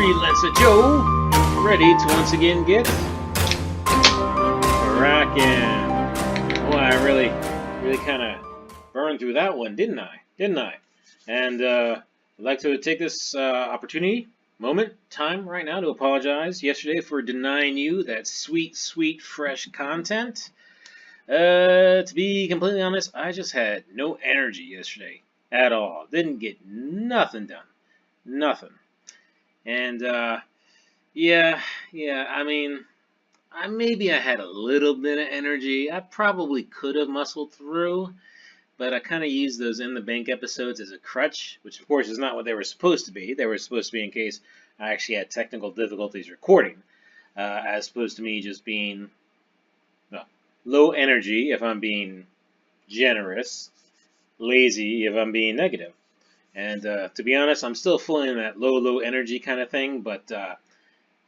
Freelancer Joe, ready to once again get cracking. Oh, I really kind of burned through that one, didn't I? And I'd like to take this time right now to apologize yesterday for denying you that sweet, fresh content. To be completely honest, I just had no energy yesterday at all. Didn't get nothing done. Nothing. And, yeah, I mean, maybe I had a little bit of energy. I probably could have muscled through, but I kind of used those In the Bank episodes as a crutch, which of course is not what they were supposed to be. They were supposed to be in case I actually had technical difficulties recording, as opposed to me just being low energy if I'm being generous, lazy if I'm being negative. And to be honest, I'm still feeling that low energy kind of thing, but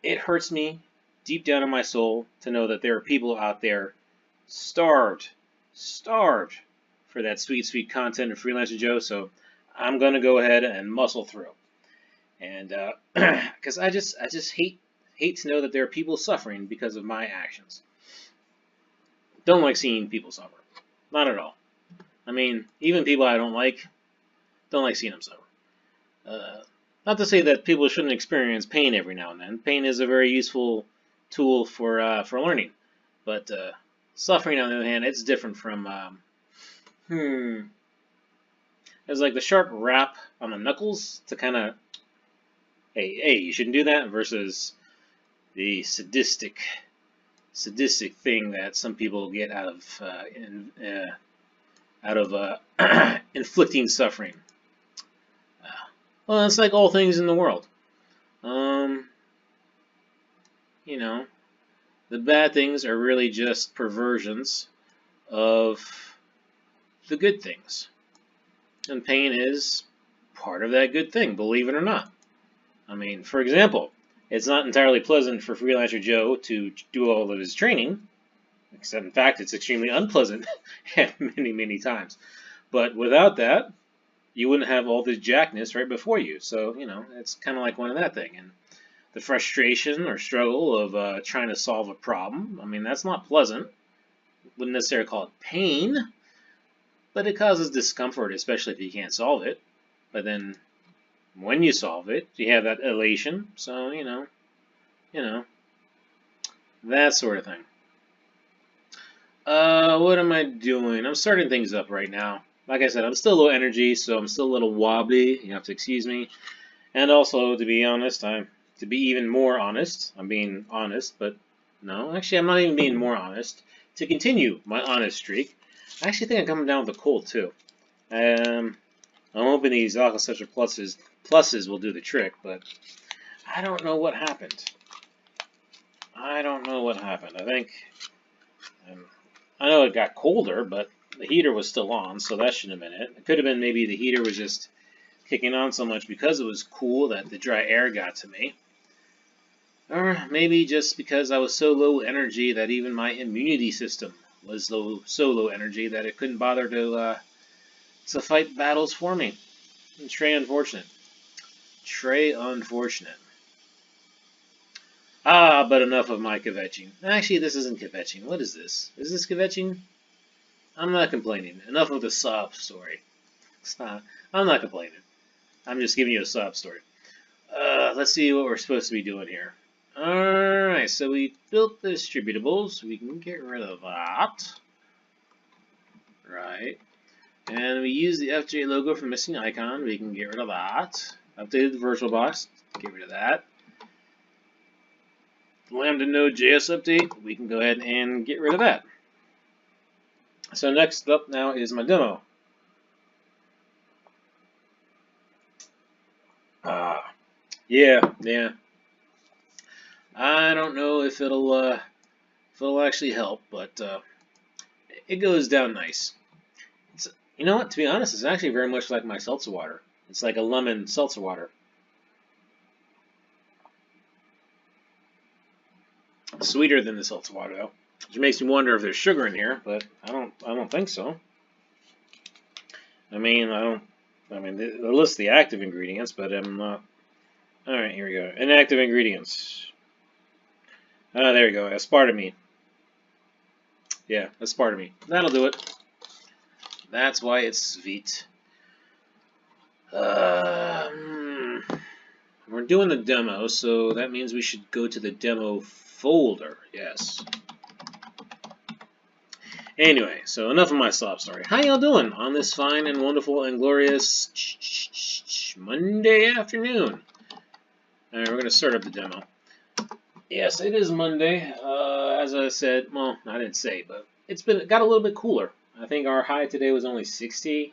it hurts me deep down in my soul to know that there are people out there starved for that sweet content of Freelancer Joe, so I'm going to go ahead and muscle through. And because I just hate to know that there are people suffering because of my actions. Don't like seeing people suffer. Not at all. I mean, even people I don't like seeing them suffer. Not to say that people shouldn't experience pain every now and then. Pain is a very useful tool for learning. But suffering, on the other hand, it's different from It's like the sharp rap on the knuckles to kind of, hey, you shouldn't do that, versus the sadistic thing that some people get out of inflicting suffering. Well, it's like all things in the world. You know, the bad things are really just perversions of the good things. And pain is part of that good thing, believe it or not. I mean, for example, it's not entirely pleasant for Freelancer Joe to do all of his training, except in fact it's extremely unpleasant many times. But without that, you wouldn't have all this jackness right before you. So, you know, it's kind of like one of that thing. And the frustration or struggle of trying to solve a problem, I mean, that's not pleasant. Wouldn't necessarily call it pain, but it causes discomfort, especially if you can't solve it. But then when you solve it, you have that elation. So, you know, that sort of thing. What am I doing? I'm starting things up right now. Like I said, I'm still low energy, so I'm still a little wobbly. You have to excuse me. And also, to be honest, to be even more honest, I'm being honest, but no, actually, I'm not even being more honest. To continue my honest streak, I actually think I'm coming down with a cold too. I'm hoping these Alka-Seltzer pluses will do the trick, but I don't know what happened. I think I know it got colder, but the heater was still on, so that shouldn't have been it. It could have been maybe the heater was just kicking on so much because it was cool that the dry air got to me. Or maybe just because I was so low energy that even my immunity system was so low energy that it couldn't bother to fight battles for me. Trey unfortunate. But enough of my kvetching. Actually, this isn't kvetching. What is this? Is this kvetching? I'm not complaining. Enough of the sob story. I'm not complaining. I'm just giving you a sob story. Let's see what we're supposed to be doing here. Alright, so we built the distributables. We can get rid of that. Right. And we use the FJ logo for missing icon. We can get rid of that. Updated the virtual box. Get rid of that. Lambda Node.js update. We can go ahead and get rid of that. So next up now is my demo. Yeah. I don't know if it'll actually help, but it goes down nice. You know what? To be honest, it's actually very much like my seltzer water. It's like a lemon seltzer water. Sweeter than the seltzer water, though, which makes me wonder if there's sugar in here, but I don't think so. I mean, they list the active ingredients, but I'm not Alright, here we go. Inactive ingredients. There we go. Aspartame. Yeah, aspartame. That'll do it. That's why it's sweet. We're doing the demo, so that means we should go to the demo folder. Yes. Anyway, so enough of my sob story. How y'all doing on this fine and wonderful and glorious Monday afternoon? Alright, we're going to start up the demo. Yes, it is Monday. As I said, well, I didn't say, but it got a little bit cooler. I think our high today was only 60,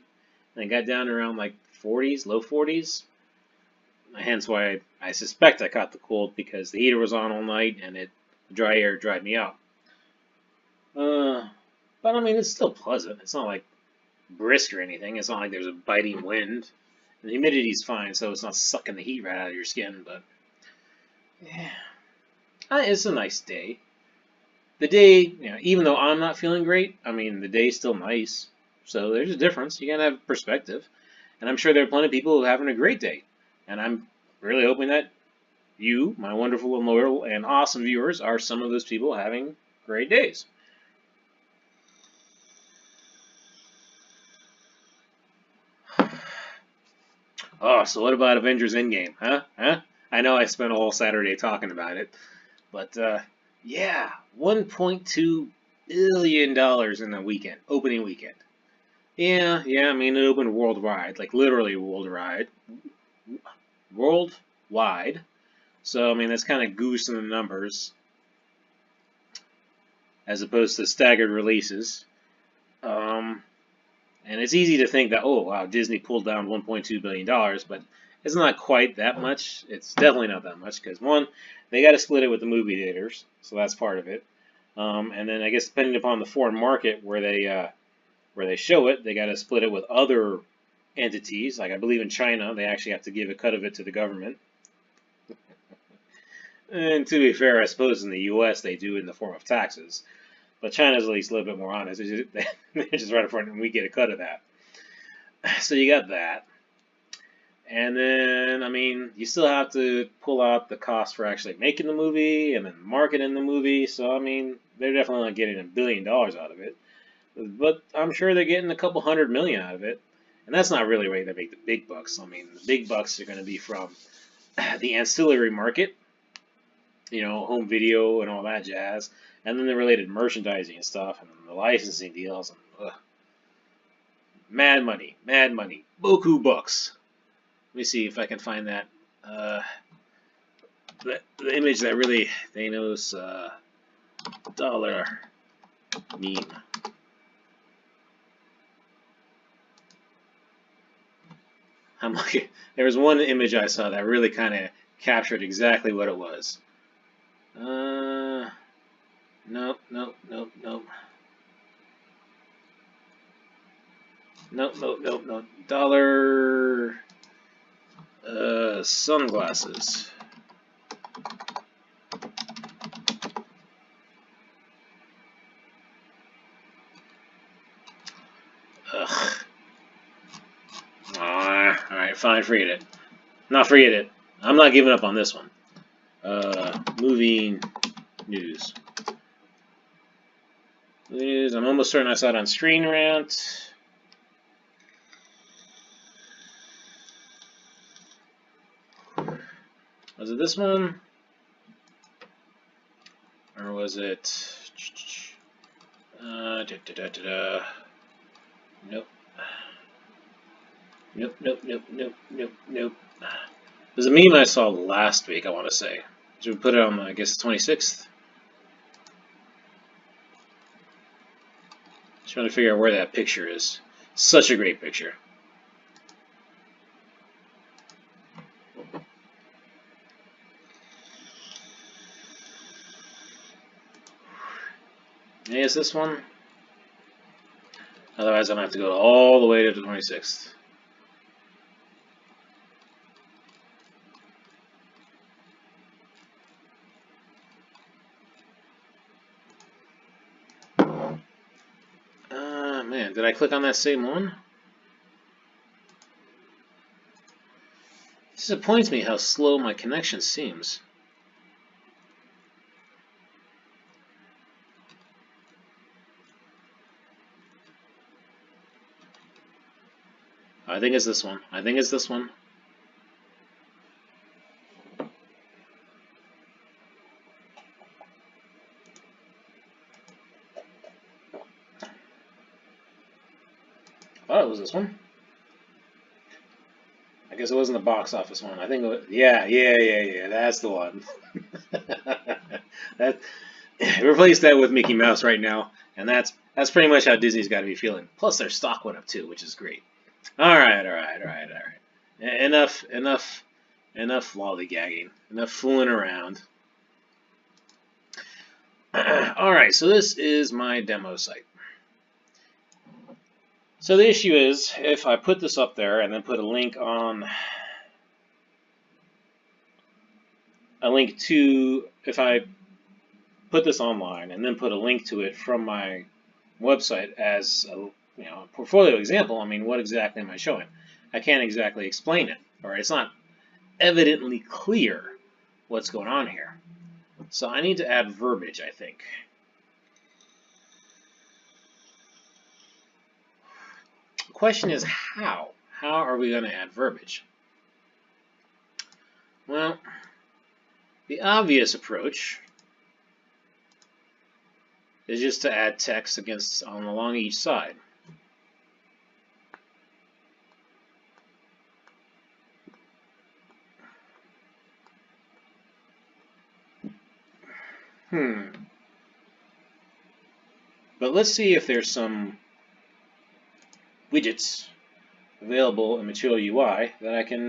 and it got down around like 40s, low 40s. Hence why I suspect I caught the cold, because the heater was on all night and the dry air dried me out. But I mean, it's still pleasant. It's not like brisk or anything. It's not like there's a biting wind. The humidity's fine, so it's not sucking the heat right out of your skin. But yeah, it's a nice day. The day, you know, even though I'm not feeling great, I mean, the day's still nice. So there's a difference. You gotta have perspective. And I'm sure there are plenty of people who are having a great day. And I'm really hoping that you, my wonderful and loyal and awesome viewers, are some of those people having great days. Oh, so what about Avengers Endgame, huh? I know I spent a whole Saturday talking about it, but yeah, $1.2 billion in the weekend, opening weekend. Yeah, I mean, it opened worldwide, like literally worldwide. Worldwide. So, I mean, that's kind of goose in the numbers, as opposed to staggered releases. And it's easy to think that, oh, wow, Disney pulled down $1.2 billion, but it's not quite that much. It's definitely not that much, because one, they got to split it with the movie theaters, so that's part of it. And then I guess depending upon the foreign market where they show it, they got to split it with other entities. Like I believe in China, they actually have to give a cut of it to the government. And to be fair, I suppose in the U.S. they do it in the form of taxes. But China's at least a little bit more honest. They just right up front, and we get a cut of that. So you got that. And then, I mean, you still have to pull out the cost for actually making the movie and then marketing the movie. So, I mean, they're definitely not getting $1 billion out of it. But I'm sure they're getting a couple $100 million out of it. And that's not really where they make the big bucks. I mean, the big bucks are going to be from the ancillary market, you know, home video and all that jazz, and then the related merchandising and stuff, and the licensing deals, and mad money, boku bucks. Let me see if I can find that the image that really Thanos dollar meme. I'm looking. There was one image I saw that really kind of captured exactly what it was. Nope. Dollar sunglasses. Ugh. Alright, fine, forget it. Not forget it. I'm not giving up on this one. Movie news. I'm almost certain I saw it on Screen Rant. Was it this one? Or was it... Nope. Nope. There's a meme I saw last week, I want to say. Should we put it on, I guess, the 26th? Just trying to figure out where that picture is. Such a great picture. Maybe it's this one? Otherwise, I'm going to have to go all the way to the 26th. Man, did I click on that same one? Disappoints me how slow my connection seems. I think it's this one. I think it's this one. I thought it was this one. I guess it wasn't the box office one. I think it was, yeah. That's the one. that replace that with Mickey Mouse right now, and that's pretty much how Disney's got to be feeling. Plus, their stock went up too, which is great. All right. Enough lollygagging. Enough fooling around. All right, so this is my demo site. So the issue is, if I put this up there and then put a link to, if I put this online and then put a link to it from my website as a portfolio example, I mean, what exactly am I showing? I can't exactly explain it, or it's not evidently clear what's going on here. So I need to add verbiage, I think. The question is how? How are we going to add verbiage? Well, the obvious approach is just to add text along each side. But let's see if there's some widgets available in Material UI that I can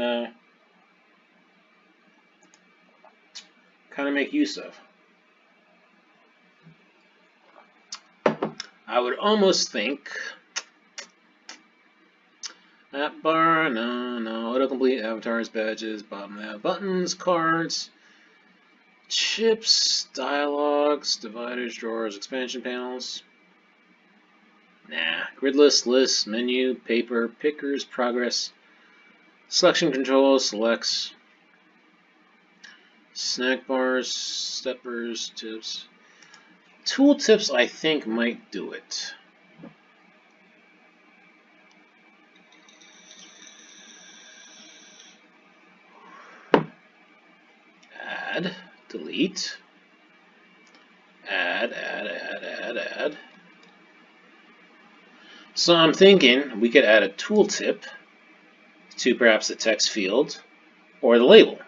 kind of make use of. I would almost think app bar, no, autocomplete, avatars, badges, bottom nav, buttons, cards, chips, dialogues, dividers, drawers, expansion panels. Nah, grid list, lists, menu, paper, pickers, progress, selection control, selects, snack bars, steppers, tips. Tool tips, I think, might do it. Add, delete, add. So I'm thinking we could add a tooltip to perhaps the text field or the label.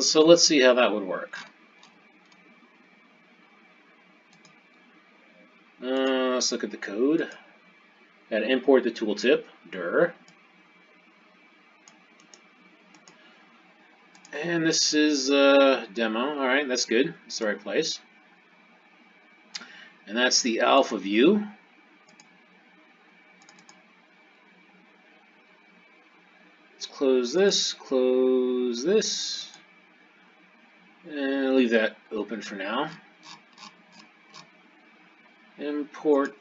So let's see how that would work. Let's look at the code. Gotta import the tooltip, dir. And this is demo. All right, that's good. It's the right place. And that's the alpha view. Let's close this, and leave that open for now. Import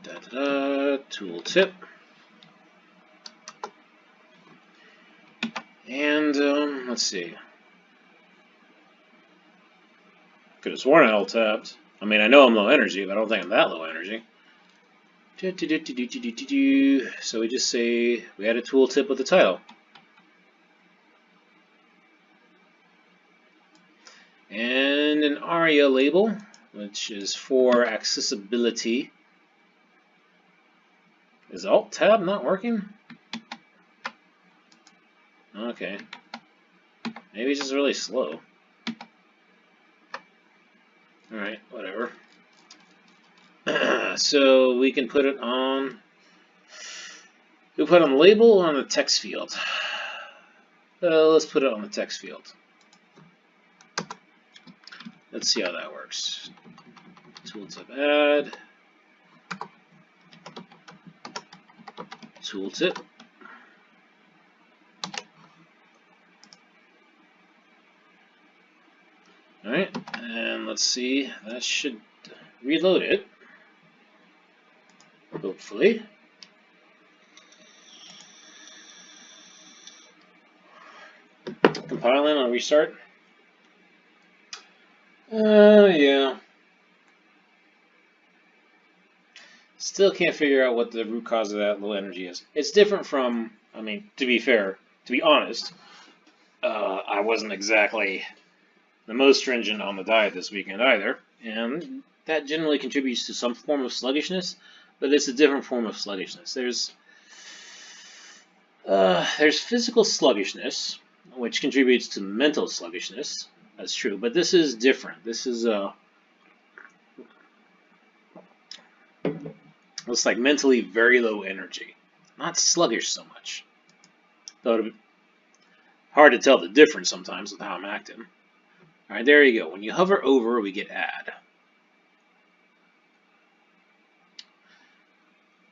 tooltip. And let's see. Could have sworn I alt-tabbed. I mean, I know I'm low energy, but I don't think I'm that low energy. So we just say we add a tooltip with the title. And an ARIA label, which is for accessibility. Is Alt-Tab not working? Okay. Maybe it's just really slow. Alright, whatever. So we can put it on... We'll put it on the label or on the text field. Let's put it on the text field. Let's see how that works. Tooltip add. Tooltip. Alright, and let's see, that should reload it. Hopefully. compiling, I'll restart. Yeah. Still can't figure out what the root cause of that low energy is. It's different from, I mean, to be fair, to be honest, I wasn't exactly the most stringent on the diet this weekend either, and that generally contributes to some form of sluggishness, but it's a different form of sluggishness. There's physical sluggishness, which contributes to mental sluggishness. That's true, but this is different. This is it's like mentally very low energy, not sluggish so much. Though it's hard to tell the difference sometimes with how I'm acting. All right, there you go. When you hover over, we get add.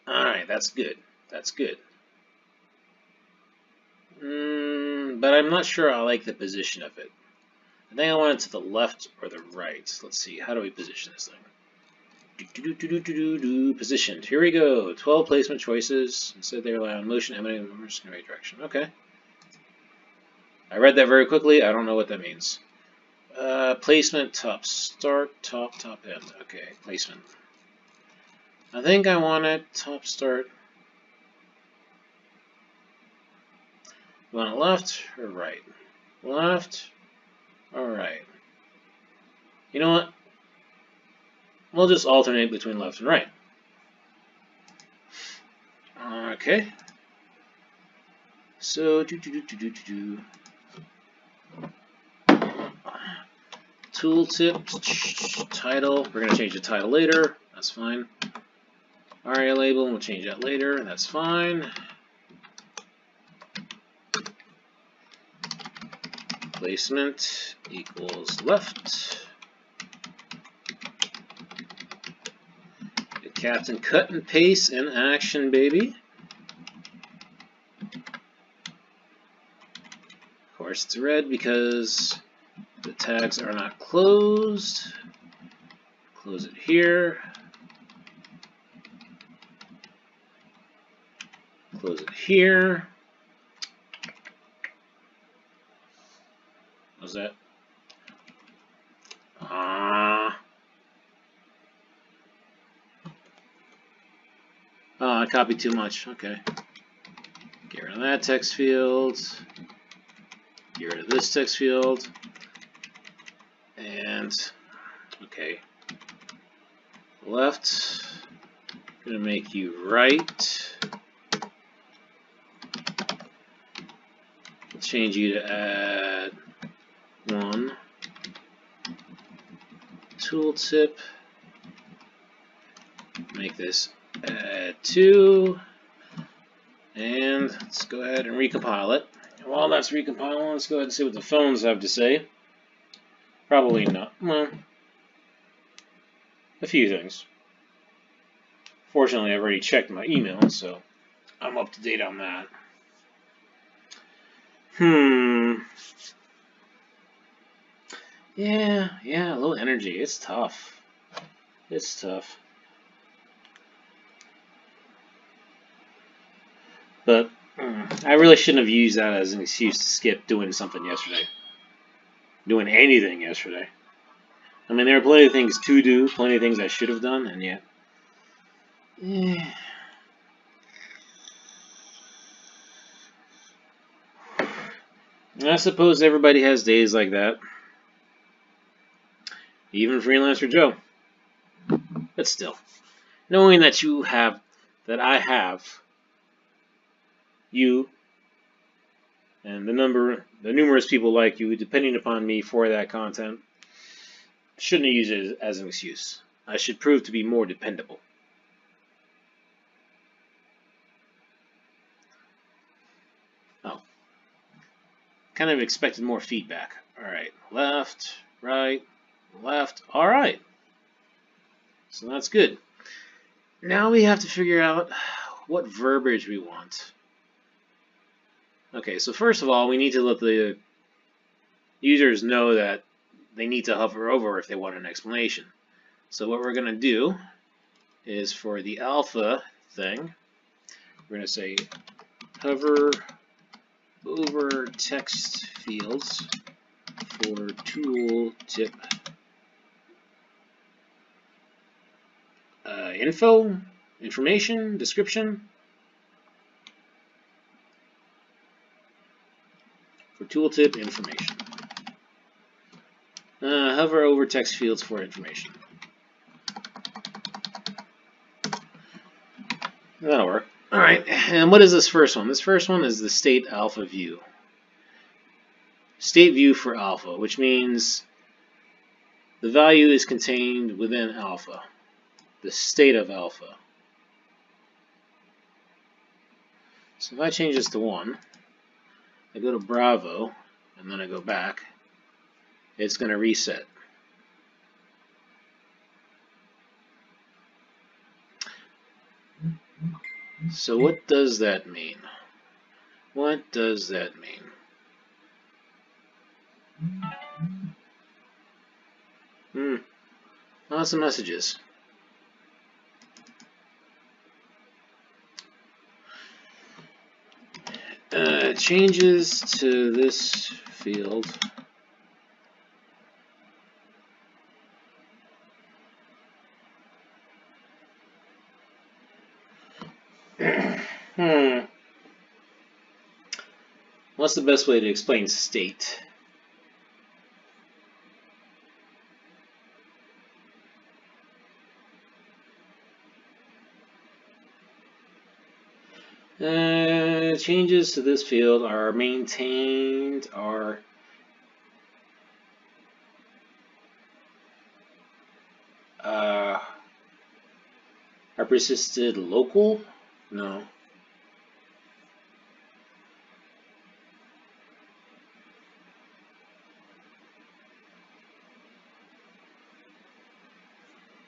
All right, that's good. That's good. But I'm not sure I like the position of it. I think I want it to the left or the right. Let's see. How do we position this thing? Positioned. Here we go. 12 placement choices. Instead, they rely on motion emanating from the right direction. Okay. I read that very quickly. I don't know what that means. Placement, top start, top end. Okay, placement. I think I want it top start. You want it left or right? Left or right? You know what? We'll just alternate between left and right. Okay. So tooltip title. We're gonna change the title later. That's fine. ARIA label. We'll change that later. That's fine. Placement equals left. Get Captain cut and paste in action, baby. Of course, it's red because the tags are not closed. Close it here. Close it here. What's that? Oh, I copied too much. Okay. Get rid of that text field. Get rid of this text field. And, okay. Left. Gonna make you right. We'll change you to add 1. Tooltip. Make this add 2. And let's go ahead and recompile it. And while that's recompiling, let's go ahead and see what the phones have to say. Probably not. Well, a few things. Fortunately, I've already checked my email, so I'm up to date on that. Yeah, low energy. It's tough. It's tough. But I really shouldn't have used that as an excuse to skip doing something yesterday. Doing anything yesterday. I mean, there are plenty of things to do, plenty of things I should have done, and yet. I suppose everybody has days like that. Even Freelancer Joe. But still, knowing that I have you and the numerous people like you depending upon me for that content, shouldn't have used it as an excuse. I should prove to be more dependable. Oh. Kind of expected more feedback. Alright, left, right, left. Alright. So that's good. Now we have to figure out what verbiage we want. Okay, so first of all, we need to let the users know that they need to hover over if they want an explanation. So what we're going to do is for the alpha thing, we're going to say hover over text fields for tooltip info, information, description. For tooltip information. Hover over text fields for information. That'll work. Alright, and what is this first one? This first one is the state alpha view. State view for alpha, which means the value is contained within alpha. The state of alpha. So if I change this to 1, I go to Bravo, and then I go back, it's going to reset. So what does that mean? What does that mean? Lots of messages. Changes to this field. What's the best way to explain state? Changes to this field are maintained, are persisted local? No.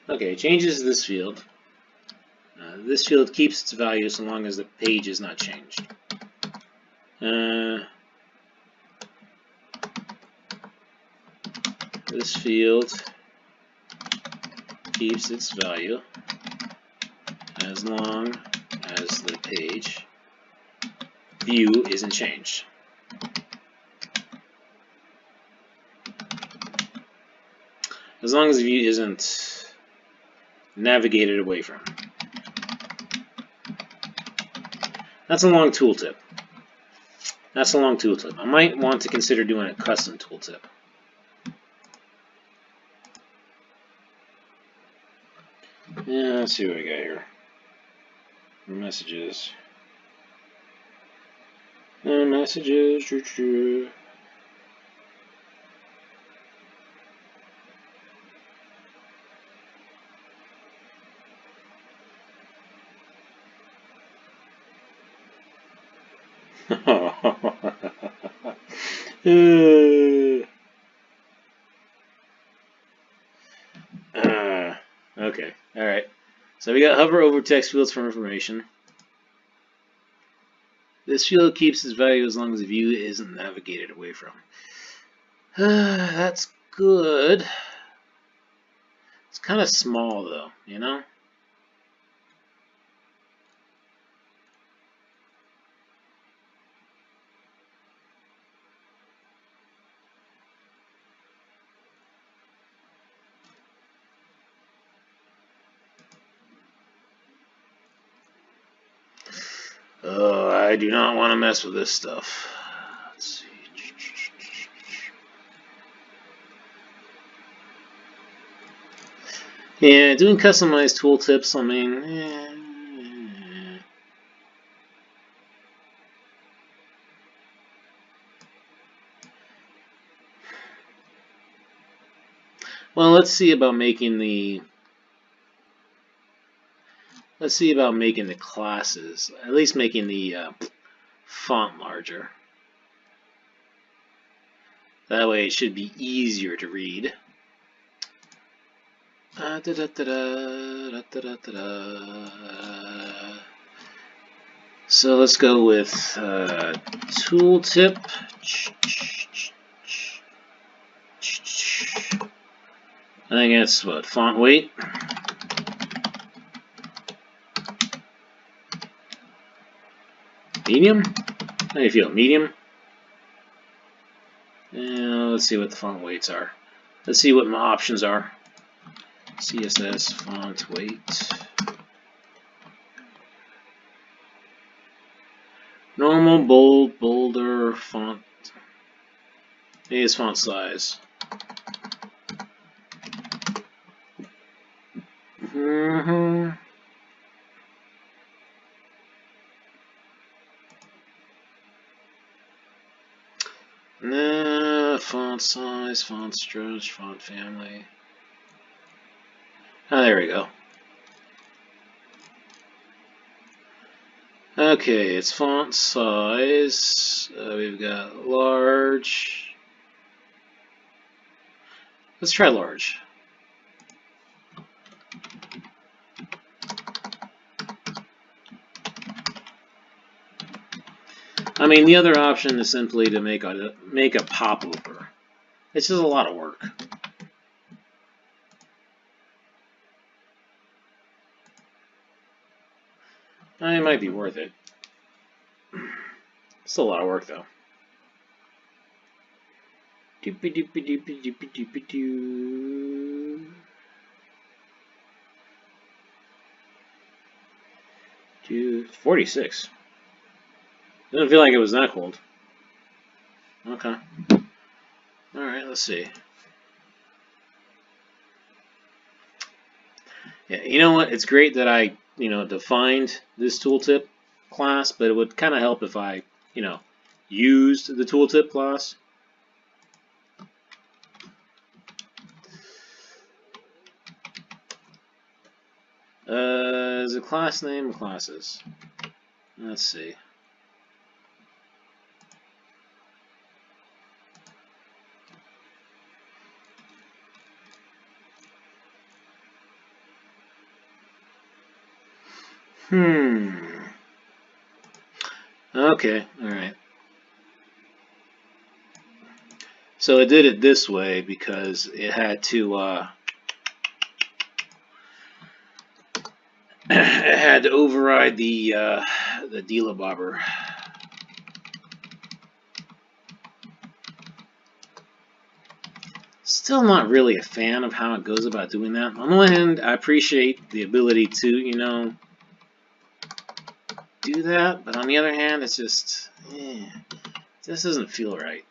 Okay, changes to this field. This field keeps its value so long as the page is not changed. This field keeps its value as long as the page view isn't changed. As long as the view isn't navigated away from. That's a long tooltip. That's a long tooltip. I might want to consider doing a custom tooltip. Yeah, let's see what I got here. Messages. Messages. Okay, alright. So we got hover over text fields for information. This field keeps its value as long as the view isn't navigated away from. That's good. It's kind of small though, you know? Oh, I do not want to mess with this stuff. Let's see. Yeah, doing customized tooltips, I mean, Well, let's see about making the classes, at least making the font larger. That way it should be easier to read. So let's go with tooltip. I think that's what, font weight. Medium? How do you feel? Medium? let's see what the font weights are. Let's see what my options are. CSS font weight. Normal, bold, bolder, font. Is font size. Nah, font size, font stretch, font family. Oh, there we go. Okay, it's font size. We've got large. Let's try large. I mean, the other option is simply to make a popover. It's just a lot of work. It might be worth it. Still a lot of work, though. Doopy doopy doopy doopy doopy doo. 46. Doesn't feel like it was that cold. Okay. Alright, let's see. Yeah, you know what? It's great that I, defined this tooltip class, but it would kind of help if I, used the tooltip class. Is a class name classes? Let's see. Okay, alright. So I did it this way because it had to it had to override the dealabobber. Still not really a fan of how it goes about doing that. On the one hand, I appreciate the ability to, do that, but on the other hand, it's just, this doesn't feel right.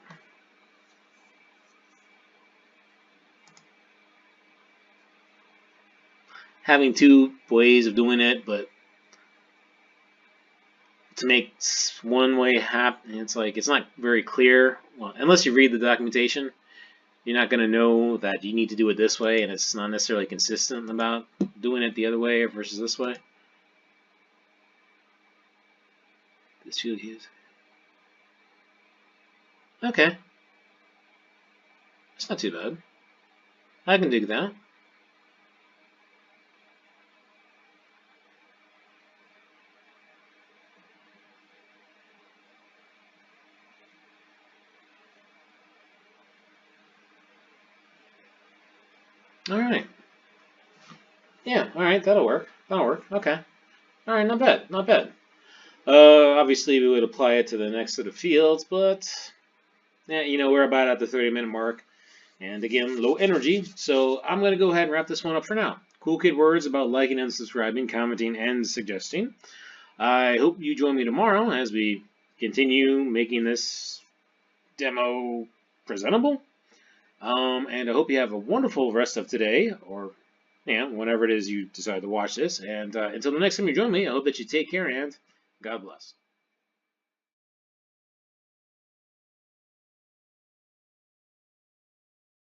Having two ways of doing it, but to make one way happen, it's like, it's not very clear. Well, unless you read the documentation, you're not going to know that you need to do it this way, and it's not necessarily consistent about doing it the other way versus this way. This field here. Okay. It's not too bad. I can dig that. Alright. Yeah, alright, that'll work. That'll work. Okay. Alright, not bad. Not bad. Obviously, we would apply it to the next set of fields, but yeah, we're about at the 30-minute mark. And again, low energy, so I'm going to go ahead and wrap this one up for now. Cool kid words about liking and subscribing, commenting, and suggesting. I hope you join me tomorrow as we continue making this demo presentable. And I hope you have a wonderful rest of today, or whenever it is you decide to watch this. And until the next time you join me, I hope that you take care and God bless.